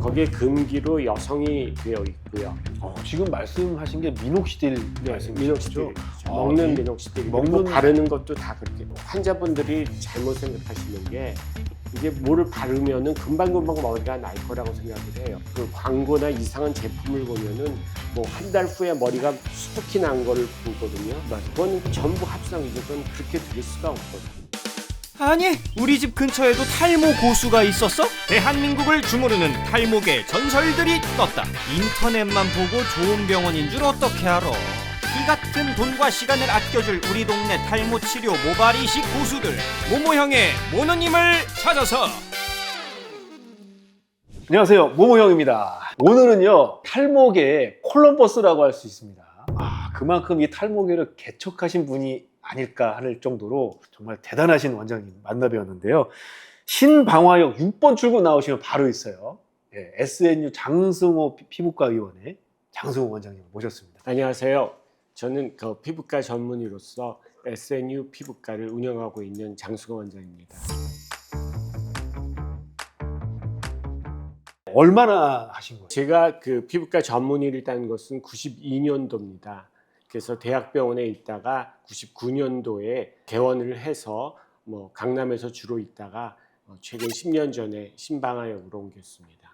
거기에 금기로 여성이 되어 있고요. 지금 말씀하신 게 미녹시딜 말씀이시죠? 미녹시딜. 먹는 이- 미녹시딜. 먹는 바르는 것도 다 그렇게. 환자분들이 잘못 생각하시는 게 이게 뭐를 바르면은 금방금방 머리가 날 거라고 생각을 해요. 그 광고나 이상한 제품을 보면은 뭐 한 달 후에 머리가 수북히 난 거를 보거든요. 그건 전부 합성이죠. 그건 그렇게 될 수가 없거든요. 아니, 우리 집 근처에도 탈모 고수가 있었어? 대한민국을 주무르는 탈모계 전설들이 떴다. 인터넷만 보고 좋은 병원인 줄 어떻게 알아? 이 같은 돈과 시간을 아껴줄 우리 동네 탈모 치료 모발 이식 고수들, 모모형의 모노님을 찾아서. 안녕하세요, 모모형입니다. 오늘은요, 탈모계의 콜럼버스라고 할 수 있습니다. 그만큼 이 탈모계를 개척하신 분이 아닐까 할 정도로 정말 대단하신 원장님 만나뵈었는데요. 신방화역 6번 출구 나오시면 바로 있어요. SNU 장승호 피부과 의원의 장승호 원장님을 모셨습니다. 안녕하세요. 저는 그 피부과 전문의로서 SNU 피부과를 운영하고 있는 장승호 원장입니다. 얼마나 하신 거예요? 제가 그 피부과 전문의를 딴 것은 92년도입니다. 그래서 대학병원에 있다가 99년도에 개원을 해서 뭐 강남에서 주로 있다가 최근 10년 전에 신방화역으로 옮겼습니다.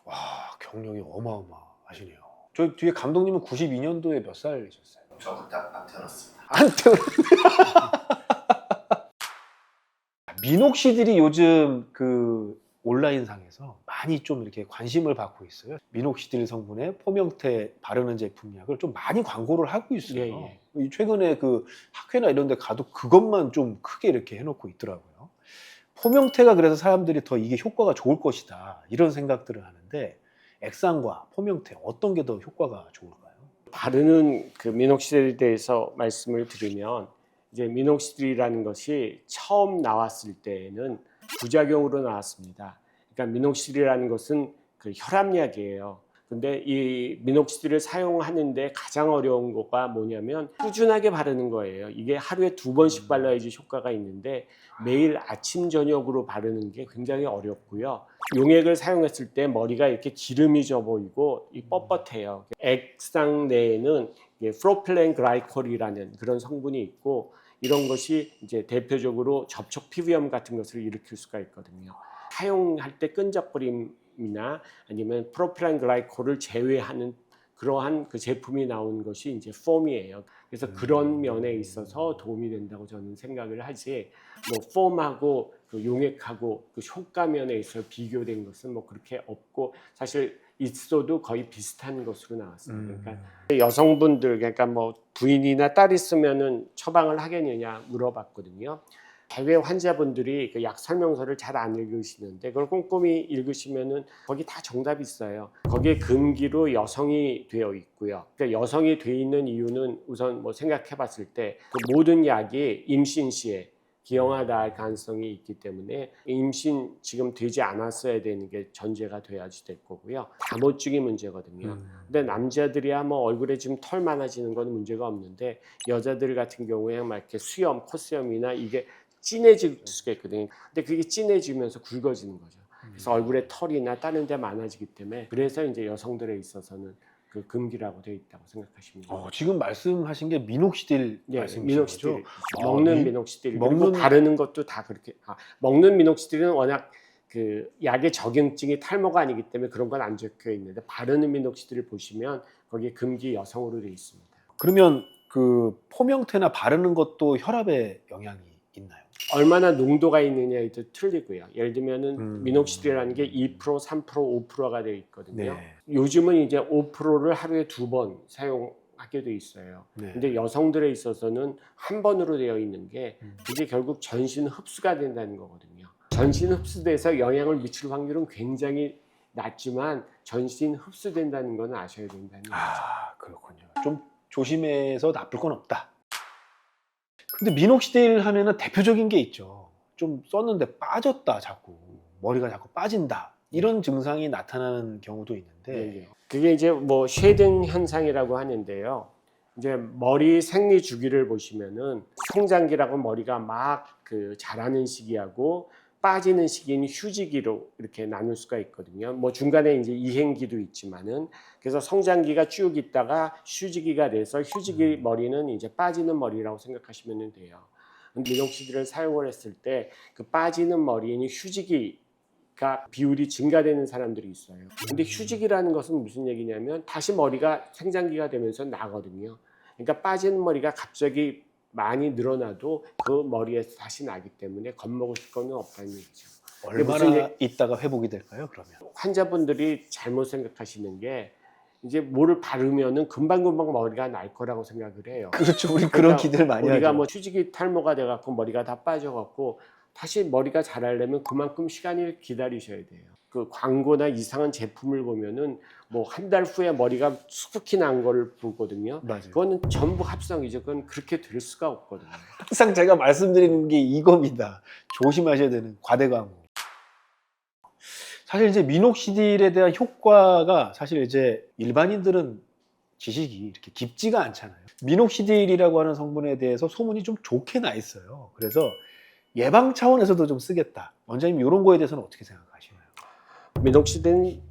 와, 경력이 어마어마하시네요. 저 뒤에 감독님은 92년도에 몇 살이셨어요? 저 그때 안 태어났습니다. 안 태어났는데. 미녹시딜이 요즘 그 온라인상에서 많이 좀 이렇게 관심을 받고 있어요. 미녹시딜 성분의 포명태 바르는 제품약을 좀 많이 광고를 하고 있어요. 최근에 그 학회나 이런 데 가도 그것만 좀 크게 이렇게 해놓고 있더라고요. 포명태가 그래서 사람들이 더 이게 효과가 좋을 것이다 이런 생각들을 하는데, 액상과 포명태 어떤 게 더 효과가 좋을까요? 바르는 그 미녹시딜에 대해서 말씀을 드리면, 이제 미녹시딜이라는 것이 처음 나왔을 때에는 부작용으로 나왔습니다. 그러니까 미녹시딜이라는 것은 그 혈압약이에요. 근데 이 미녹시딜을 사용하는데 가장 어려운 거가 뭐냐면 꾸준하게 바르는 거예요. 이게 하루에 2번씩 발라야지 효과가 있는데 매일 아침 저녁으로 바르는 게 굉장히 어렵고요. 용액을 사용했을 때 머리가 이렇게 기름이 져 보이고 뻣뻣해요. 액상 내에는 프로필렌 글라이콜이라는 그런 성분이 있고, 이런 것이 이제 대표적으로 접촉 피부염 같은 것을 일으킬 수가 있거든요. 사용할 때 끈적거림이나 아니면 프로필렌 글라이콜을 제외하는 그러한 그 제품이 나온 것이 이제 폼이에요. 그래서 그런 면에 있어서 도움이 된다고 저는 생각을 하지, 뭐 폼하고 그 용액하고 그 효과 면에 있어 비교된 것은 뭐 그렇게 없고, 사실 있어도 거의 비슷한 것으로 나왔습니다. 그러니까 여성분들, 그러니까 뭐 부인이나 딸 있으면은 처방을 하겠느냐 물어봤거든요. 해외 환자분들이 그 약 설명서를 잘 안 읽으시는데 그걸 꼼꼼히 읽으시면은 거기 다 정답이 있어요. 거기에 금기로 여성이 되어 있고요. 그러니까 여성이 되어 있는 이유는 우선 뭐 생각해봤을 때 그 모든 약이 임신 시에 기형하다 할 가능성이 있기 때문에 임신 지금 되지 않았어야 되는 게 전제가 돼야지 될 거고요. 다모증이 문제거든요. 근데 남자들이야 뭐 얼굴에 지금 털 많아지는 건 문제가 없는데, 여자들 같은 경우에 막 이렇게 수염, 콧수염이나 이게 진해질 수가 있거든요. 근데 그게 진해지면서 굵어지는 거죠. 그래서 얼굴에 털이나 다른 데 많아지기 때문에, 그래서 이제 여성들에 있어서는 그 금기라고 되어 있다고 생각하시면 돼요. 지금 말씀하신 게 미녹시딜 말씀이시죠? 미녹시딜. 먹는 미녹시딜. 그리고 바르는 것도 다 그렇게. 먹는 미녹시딜은 워낙 그 약의 적용증이 탈모가 아니기 때문에 그런 건 안 적혀 있는데, 바르는 미녹시딜을 보시면 거기에 금기 여성으로 되어 있습니다. 그러면 그 포명태나 바르는 것도 혈압에 영향이 있나요? 얼마나 농도가 있느냐에 도 틀리고요. 예를 들면은 미녹시딜이라는 게 2%, 3%, 5%가 되어 있거든요. 네. 요즘은 이제 5%를 하루에 2번 사용하게 돼 있어요. 네. 근데 여성들에 있어서는 한 번으로 되어 있는 게, 그게 결국 전신 흡수가 된다는 거거든요. 전신 흡수돼서 영향을 미칠 확률은 굉장히 낮지만 전신 흡수된다는 건 아셔야 된다는 거죠. 그렇군요. 좀 조심해서 나쁠 건 없다. 근데 미녹시딜 하면은 대표적인 게 있죠. 좀 썼는데 빠졌다, 자꾸 머리가 자꾸 빠진다, 이런 증상이 나타나는 경우도 있는데, 그게 이제 뭐 쉐딩 현상이라고 하는데요. 이제 머리 생리 주기를 보시면은 성장기라고 머리가 막 그 자라는 시기하고 빠지는 시기는 휴지기로 이렇게 나눌 수가 있거든요. 뭐 중간에 이제 이행기도 있지만은 그래서 성장기가 쭉 있다가 휴지기가 돼서 휴지기 머리는 이제 빠지는 머리라고 생각하시면 돼요. 미녹시딜을 사용을 했을 때 그 빠지는 머리는 휴지기가 비율이 증가되는 사람들이 있어요. 근데 휴지기라는 것은 무슨 얘기냐면 다시 머리가 생장기가 되면서 나거든요. 그러니까 빠지는 머리가 갑자기 많이 늘어나도 그 머리에서 다시 나기 때문에 겁먹으실 거는 없다는 얘기죠. 얼마나 있다가 회복이 될까요, 그러면? 환자분들이 잘못 생각하시는 게 이제 뭐를 바르면은 금방금방 머리가 날 거라고 생각을 해요. 그렇죠. 우리 그러니까 그런 기대를 많이 우리가 하죠. 뭐 휴지기 탈모가 돼갖고 머리가 다 빠져갖고 다시 머리가 자라려면 그만큼 시간을 기다리셔야 돼요. 그 광고나 이상한 제품을 보면은 뭐 한 달 후에 머리가 수북히 난 거를 보거든요. 맞아요. 그거는 전부 합성이죠. 그건 그렇게 될 수가 없거든요. 항상 제가 말씀드리는 게 이겁니다. 조심하셔야 되는 과대 광고. 사실 이제 미녹시딜에 대한 효과가 사실 이제 일반인들은 지식이 이렇게 깊지가 않잖아요. 미녹시딜이라고 하는 성분에 대해서 소문이 좀 좋게 나 있어요. 그래서 예방 차원에서도 좀 쓰겠다. 원장님 이런 거에 대해서는 어떻게 생각하시나요? 미녹시딜은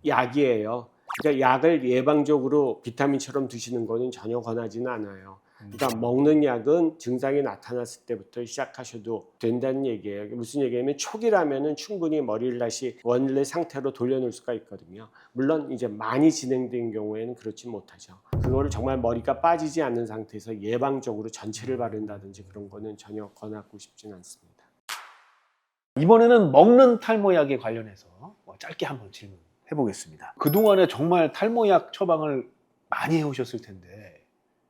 약이에요. 그러니까 약을 예방적으로 비타민처럼 드시는 거는 전혀 권하지는 않아요. 그러니까 먹는 약은 증상이 나타났을 때부터 시작하셔도 된다는 얘기예요. 무슨 얘기냐면 초기라면은 충분히 머리를 다시 원래 상태로 돌려놓을 수가 있거든요. 물론 이제 많이 진행된 경우에는 그렇지 못하죠. 그거를 정말 머리가 빠지지 않는 상태에서 예방적으로 전체를 바른다든지 그런 거는 전혀 권하고 싶지는 않습니다. 이번에는 먹는 탈모약에 관련해서 짧게 한번 질문해 보겠습니다. 그동안에 정말 탈모약 처방을 많이 해오셨을 텐데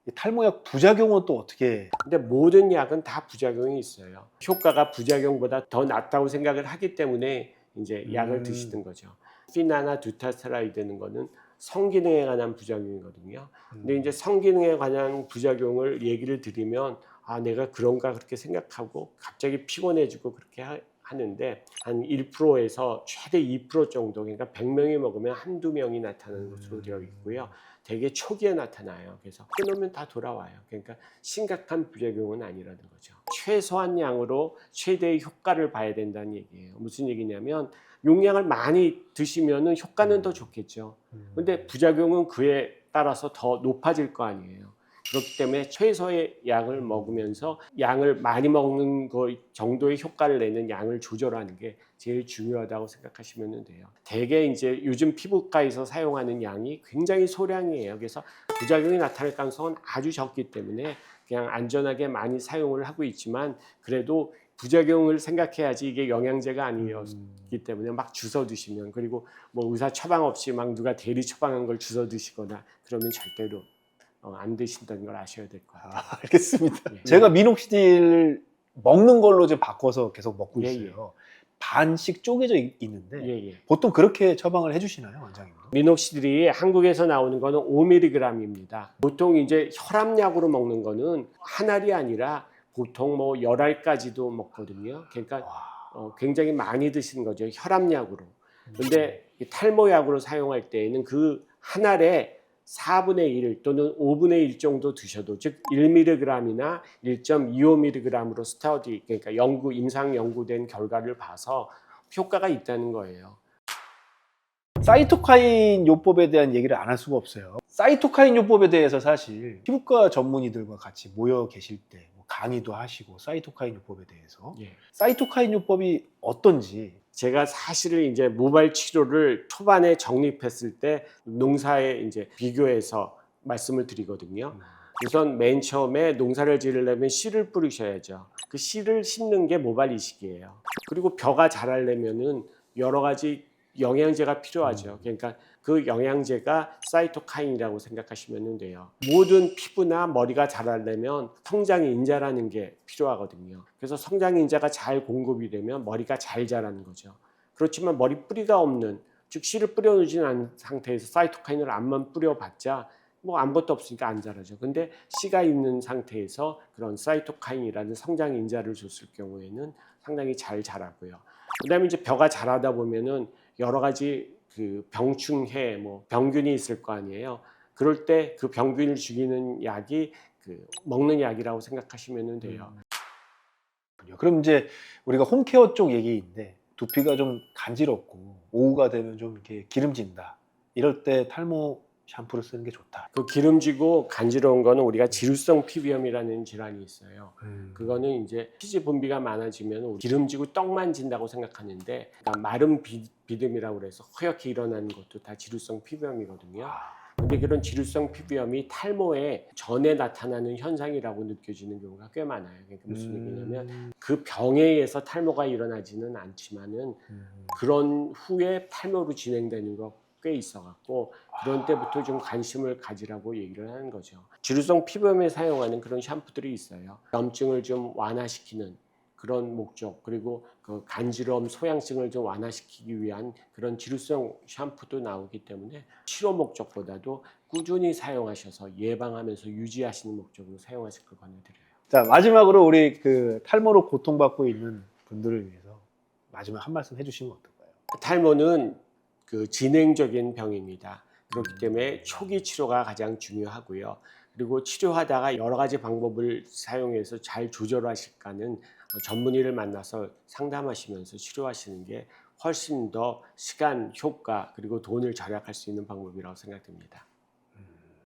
이 탈모약 부작용은 또 어떻게? 근데 모든 약은 다 부작용이 있어요. 효과가 부작용보다 더 낫다고 생각을 하기 때문에 이제 약을 드시는 거죠. 피나나 두타스라이드는 거는 성기능에 관한 부작용이거든요. 근데 이제 성기능에 관한 부작용을 얘기를 드리면 아 내가 그런가 그렇게 생각하고 갑자기 피곤해지고 그렇게 하는데 한 1%에서 최대 2% 정도, 그러니까 100명이 먹으면 한두 명이 나타나는 것으로 되어 있고요. 되게 초기에 나타나요. 그래서 끊으면 다 돌아와요. 그러니까 심각한 부작용은 아니라는 거죠. 최소한 양으로 최대의 효과를 봐야 된다는 얘기예요. 무슨 얘기냐면 용량을 많이 드시면은 효과는 더 좋겠죠. 근데 부작용은 그에 따라서 더 높아질 거 아니에요. 그렇기 때문에 최소의 양을 먹으면서 양을 많이 먹는 거 정도의 효과를 내는 양을 조절하는 게 제일 중요하다고 생각하시면 돼요. 대개 이제 요즘 피부과에서 사용하는 양이 굉장히 소량이에요. 그래서 부작용이 나타날 가능성은 아주 적기 때문에 그냥 안전하게 많이 사용을 하고 있지만 그래도 부작용을 생각해야지 이게 영양제가 아니었기 때문에 막 주워 드시면 그리고 뭐 의사 처방 없이 막 누가 대리 처방한 걸 주워 드시거나 그러면 절대로 안 드신다는 걸 아셔야 될 것 같아요. 알겠습니다. 예. 제가 미녹시딜 먹는 걸로 좀 바꿔서 계속 먹고 예, 있어요. 반씩 쪼개져 있는데 예. 보통 그렇게 처방을 해주시나요, 원장님도? 미녹시딜이 한국에서 나오는 거는 5mg입니다. 보통 이제 혈압약으로 먹는 거는 한 알이 아니라 보통 뭐 10알까지도 먹거든요. 그러니까 굉장히 많이 드시는 거죠. 혈압약으로. 근데 탈모약으로 사용할 때에는 그 한 알에 4분의 1 또는 5분의 1 정도 드셔도 즉 1mg이나 1.25mg으로 스터디 그러니까 임상 연구된 결과를 봐서 효과가 있다는 거예요. 사이토카인 요법에 대한 얘기를 안 할 수가 없어요. 사이토카인 요법에 대해서 사실 피부과 전문의들과 같이 모여 계실 때 강의도 하시고 사이토카인 요법에 대해서 사이토카인 요법이 어떤지 제가 사실은 이제 모발 치료를 초반에 정립했을 때 농사에 이제 비교해서 말씀을 드리거든요. 우선 맨 처음에 농사를 지으려면 씨를 뿌리셔야죠. 그 씨를 심는 게 모발 이식이에요. 그리고 벼가 자라려면은 여러 가지 영양제가 필요하죠. 그러니까 그 영양제가 사이토카인이라고 생각하시면 돼요. 모든 피부나 머리가 자라려면 성장인자라는 게 필요하거든요. 그래서 성장인자가 잘 공급이 되면 머리가 잘 자라는 거죠. 그렇지만 머리 뿌리가 없는, 즉 씨를 뿌려놓지 않은 상태에서 사이토카인을 암만 뿌려봤자 뭐 아무것도 없으니까 안 자라죠. 근데 씨가 있는 상태에서 그런 사이토카인이라는 성장인자를 줬을 경우에는 상당히 잘 자라고요. 그다음에 이제 벼가 자라다 보면은 여러 가지 그 병충해, 뭐 병균이 있을 거 아니에요. 그럴 때 그 병균을 죽이는 약이 그 먹는 약이라고 생각하시면 돼요. 그렇군요. 그럼 이제 우리가 홈케어 쪽 얘기인데 두피가 좀 간지럽고 오후가 되면 좀 이렇게 기름진다. 이럴 때 탈모 샴푸를 쓰는 게 좋다. 그 기름지고 간지러운 거는 우리가 지루성 피부염이라는 질환이 있어요. 그거는 이제 피지 분비가 많아지면 기름지고 떡만 진다고 생각하는데 그러니까 마른 비듬이라고 그래서 허옇게 일어나는 것도 다 지루성 피부염이거든요. 근데 그런 지루성 피부염이 탈모에 전에 나타나는 현상이라고 느껴지는 경우가 꽤 많아요. 그러니까 무슨 얘기냐면 그 병에 의해서 탈모가 일어나지는 않지만은 그런 후에 탈모로 진행되는 거 꽤 있어갖고 그런 때부터 좀 관심을 가지라고 얘기를 하는 거죠. 지루성 피부염에 사용하는 그런 샴푸들이 있어요. 염증을 좀 완화시키는 그런 목적, 그리고 그 간지러움, 소양증을 좀 완화시키기 위한 그런 지루성 샴푸도 나오기 때문에 치료 목적보다도 꾸준히 사용하셔서 예방하면서 유지하시는 목적으로 사용하실 걸 권해드려요. 자, 마지막으로 우리 그 탈모로 고통받고 있는 분들을 위해서 마지막 한 말씀 해주시면 어떨까요? 탈모는 그 진행적인 병입니다. 그렇기 때문에 초기 치료가 가장 중요하고요. 그리고 치료하다가 여러 가지 방법을 사용해서 잘 조절하실까는 전문의를 만나서 상담하시면서 치료하시는 게 훨씬 더 시간, 효과 그리고 돈을 절약할 수 있는 방법이라고 생각됩니다.